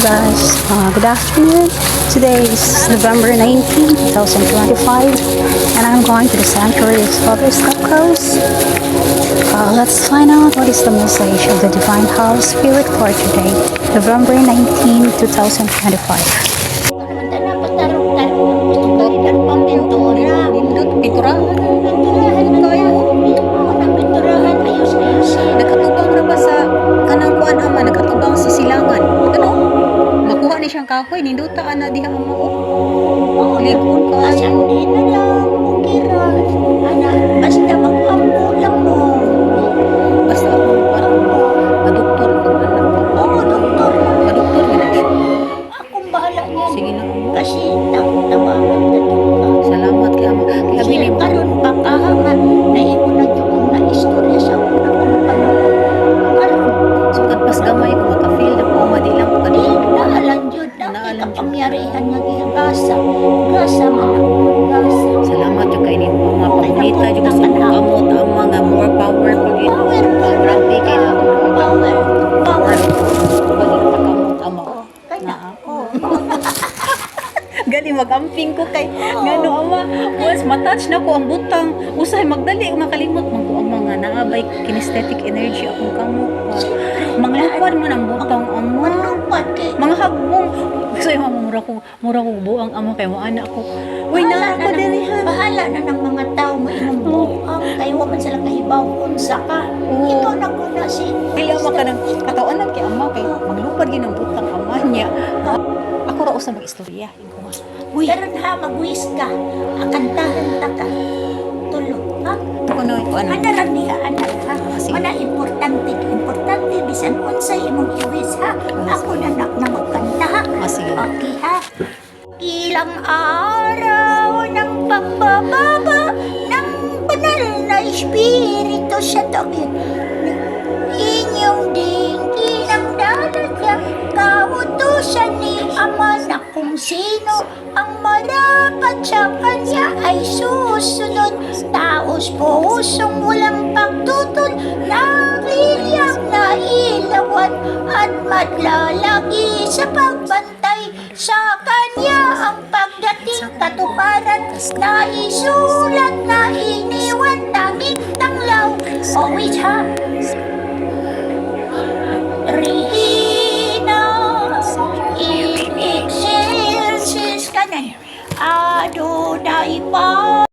Guys, good afternoon. Today is November 19, 2025, and I'm going to the sanctuary of Father Scott Cross. Let's find out what is the message of the Divine House Spirit for today, November 19, 2025. Nakatubang na ba sa kanang kuan ama, nakatubang sa silangan. Ano? Makuha ni siyang kahoy, nindutaan na diha ama. Likod ka. Hindi na lang, okay ra. Basta mag-ampo lang mo. Basta ako parang madoktor ako anak ko. Oo, doktor. Madoktor na siya. Akong bahala niya. Sige na. Kasi tawagan na to ka. Salamat kay ama. Labi Kasi ni karon pa kahangan na imo na jukong na istorya sa una kong panahon. Karon, sugad pas gamay ko maka-feel na ko madi lang ko di kanina. naalang yun na Naalang yun. kapangyarihan nga gihagasa. Gasa man ako. Gasa. Salamat yung kay nimo ama pagkita yung sa kamot ama nga more power pag Power. grabe kay na ako. Power. Power. Balik pa kamot ama. Oo, kanya. Oo. Gali magamping ko kay ngano ama once matouch na ko ang butang usay magdali makalimot man ko ang mga naabay kinesthetic energy akong kamo manglupad man ang butang ama Manupad kay mga hagbong so yung mura ko buang ama kay mo anak ko uy na ako diri ha bahala na ng mga tao mo imong buang kay wa man sila kahibaw unsa ka. Ikaw na ko na si dili ama ka nang kataonan kay ama kay maglupad gyud ang butang ama niya ako ra usa mag-istorya ko nga uy karon ha magwis ka akantahan ta ka tulo ha kuno ko ano ana ra niya ana ha sige. mana importante bisan unsay imong iwis ha ako na magkanta ha sige. okay ha ilang araw ng pagbababa ng banal na espiritu sa tabi inyong dinggin ang dalagang kautusan ni Ama na kung sino ang marapat sa kanya ay susunod taos pusong walang pagtutol nagliliyang na ilawan at maglalagi sa pagbantay sa kanya ang pagdating katuparan na isulat na iniwan tanging tanglaw always ha Rihina in excelsis kanan Adonai pa